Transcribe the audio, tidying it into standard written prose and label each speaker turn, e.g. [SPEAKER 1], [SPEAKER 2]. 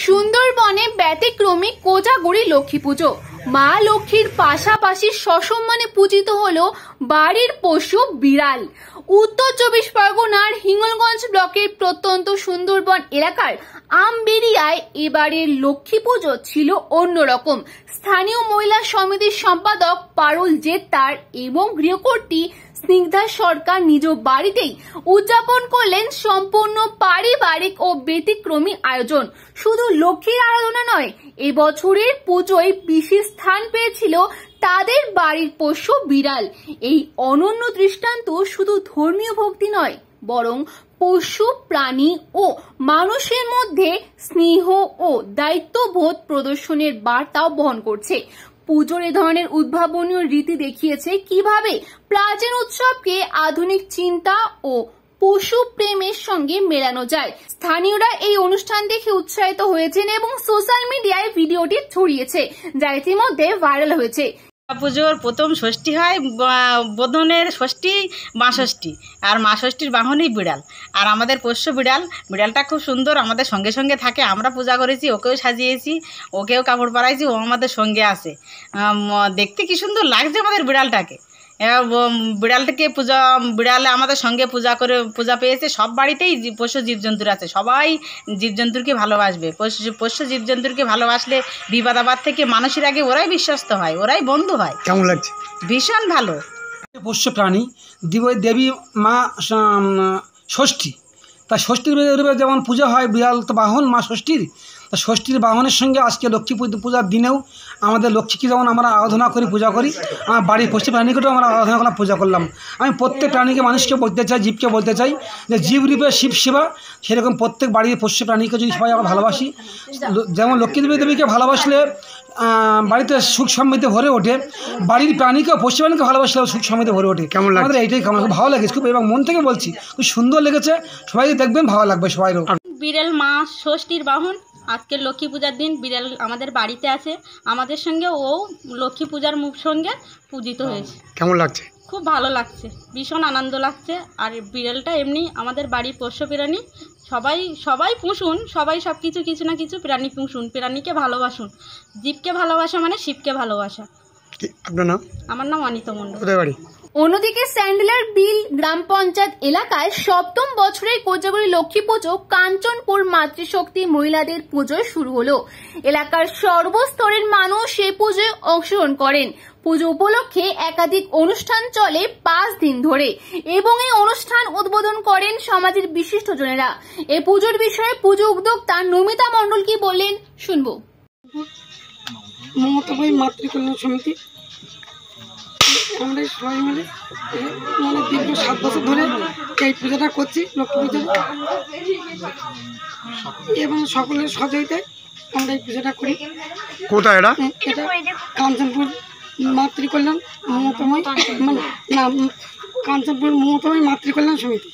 [SPEAKER 1] সুন্দরবনে ব্যতিক্রমী কোজাগরি লক্ষ্মী পুজো। মা লক্ষ্মীর পাশাপাশি সসম্মানে পূজিত হলো বাড়ির পশু বিড়াল। উত্তর 24 পরগনার হিঙ্গলগঞ্জ ব্লকের প্রত্যন্ত সুন্দরবন এলাকার আমবেরিয়ায় এবারের লক্ষ্মী পুজো ছিল অন্যরকম। স্থানীয় মহিলা সমিতির সম্পাদক পারুল জেত্তার এবং গৃহকর্ত্রী স্নিগ্ধা সরকার নিজ বাড়িতেই উদযাপন করলেন সম্পূর্ণ পারিবারিক ও ব্যতিক্রমী আয়োজন। শুধু লক্ষ্মীর আরাধনা নয়, এবছরের পুজোয় বিশেষ স্থান পেয়েছিল তাদের বাড়ির পোষ্য বিড়াল। এই অনন্য দৃষ্টান্ত শুধু ধর্মীয় ভক্তি নয়, বরং পশু প্রাণী ও মানুষের মধ্যে স্নেহ ও দায়িত্ববোধ প্রদর্শনের বার্তাও বহন করছে। পুজোর এ ধরনের উদ্ভাবনীয় রীতি দেখিয়েছে কিভাবে প্রাচীন উৎসবকে আধুনিক চিন্তা ও পশু প্রেমের সঙ্গে মেলানো যায়। স্থানীয়রা এই অনুষ্ঠান দেখে উৎসাহিত হয়েছেন এবং সোশ্যাল মিডিয়ায় ভিডিওটি ছড়িয়েছে, যা ইতিমধ্যে ভাইরাল হয়েছে।
[SPEAKER 2] পুজোর প্রথম ষষ্ঠী হয়, বোধনের ষষ্ঠী মা ষষ্ঠী, আর মা ষষ্ঠীর বাহনই বিড়াল। আর আমাদের পোষ্য বিড়ালটা খুব সুন্দর, আমাদের সঙ্গে সঙ্গে থাকে। আমরা পূজা করেছি, ওকেও সাজিয়েছি, ওকেও কাপড় পরাইছি, ও আমাদের সঙ্গে আছে। দেখতে কি সুন্দর লাগছে আমাদের বিড়ালটাকে। বিড়ালে আমাদের সঙ্গে পূজা পেয়েছে। সব বাড়িতেই পোষ্য জীবজন্তুর আছে, সবাই জীবজন্তুরকে ভালোবাসবে। পোষ্য জীবজন্তুরকে ভালোবাসলে বিপদ আপদ থেকে মানুষের আগে ওরাই বিশ্বস্ত হয়, ওরাই বন্ধু হয়।
[SPEAKER 3] কেমন লাগছে?
[SPEAKER 2] ভীষণ ভালো।
[SPEAKER 3] পোষ্য প্রাণী দেবী মা ষষ্ঠী, তা ষষ্ঠীর যেমন পূজা হয়, বিড়াল তো বাহন মা ষষ্ঠীর। তা ষষ্ঠীর বাহনের সঙ্গে আজকে লক্ষ্মী পূজার দিনেও আমাদের লক্ষ্মীকে যেমন আমরা আরাধনা করি, পূজা করি, আমার বাড়ির পোষ্য প্রাণীকেও আমরা আরাধনা করলাম, পূজা করলাম। আমি প্রত্যেক প্রাণীকে, মানুষকে বলতে চাই, জীবকে বলতে চাই যে জীব রূপে শিব সেবা। সেরকম প্রত্যেক বাড়ির পোষ্য প্রাণীকে যদি সবাই আমরা ভালোবাসি, যেমন লক্ষ্মী দেবীকে ভালোবাসলে বাড়িতে সুখ সমৃদ্ধি ভরে ওঠে, বাড়ির প্রাণীকে পোষ্য প্রাণীকে ভালোবাসলে সুখ সমৃদ্ধি ভরে ওঠে। কেমন লাগে? আমাদের এইটাই কেমন ভালো লেগেছে খুব, এবং মন থেকে বলছি খুব সুন্দর লেগেছে। সবাই দেখবেন, ভালো লাগবে সবাইরও।
[SPEAKER 4] বিড়াল মা ষষ্ঠীর বাহন। আজকের লক্ষ্মী পূজার দিন বিড়াল আমাদের বাড়িতে আছে, আমাদের সঙ্গে ও লক্ষ্মী পূজার সঙ্গে পূজিত হয়েছে।
[SPEAKER 3] কেমন লাগছে?
[SPEAKER 4] খুব ভালো লাগছে, ভীষণ আনন্দ লাগছে। আর বিড়ালটা এমনি আমাদের বাড়ির পোষ্য প্রাণী। সবাই পুষুন, সবাই সব কিছু না কিছু প্রাণী পুষুন, প্রাণীকে ভালোবাসুন। জীবকে ভালোবাসা মানে শিবকে ভালোবাসা।
[SPEAKER 3] আপনার নাম?
[SPEAKER 4] আমার নাম অনিতা মণ্ডল।
[SPEAKER 3] কোথায় বাড়ি?
[SPEAKER 1] অন্যদিকে স্যান্ডেলার বিল গ্রাম পঞ্চায়েত এলাকায় সপ্তম বছরের কোজাগরি লক্ষ্মী পুজো কাঞ্চনপুর মাতৃশক্তি মহিলাদের পুজোয় শুরু হলো। এলাকার সর্বস্তরের মানুষ এই পুজোয় অংশগ্রহণ করেন। পুজো উপলক্ষে একাধিক অনুষ্ঠান চলে 5 দিন ধরে এবং এই অনুষ্ঠান উদ্বোধন করেন সমাজের বিশিষ্টজনেরা। এই পুজোর বিষয়ে পুজো উদ্যোক্তা নমিতা মণ্ডল কি বললেন শুনবো।
[SPEAKER 5] মমতাবাই মাতৃকল্যাণ সমিতি, আমরা সবাই মিলে দীর্ঘ 7 বছর ধরে এই পূজাটা করছি, লক্ষ্মী পূজা, এবং সকলের সহযোগিতায় আমরা এই পূজাটা করি।
[SPEAKER 3] কোথায় এটা?
[SPEAKER 5] এটা কাঞ্চনপুর মাতৃকল্যাণ মমতাময় কাঞ্চনপুর মমতাময় মাতৃকল্যাণ সমিতি।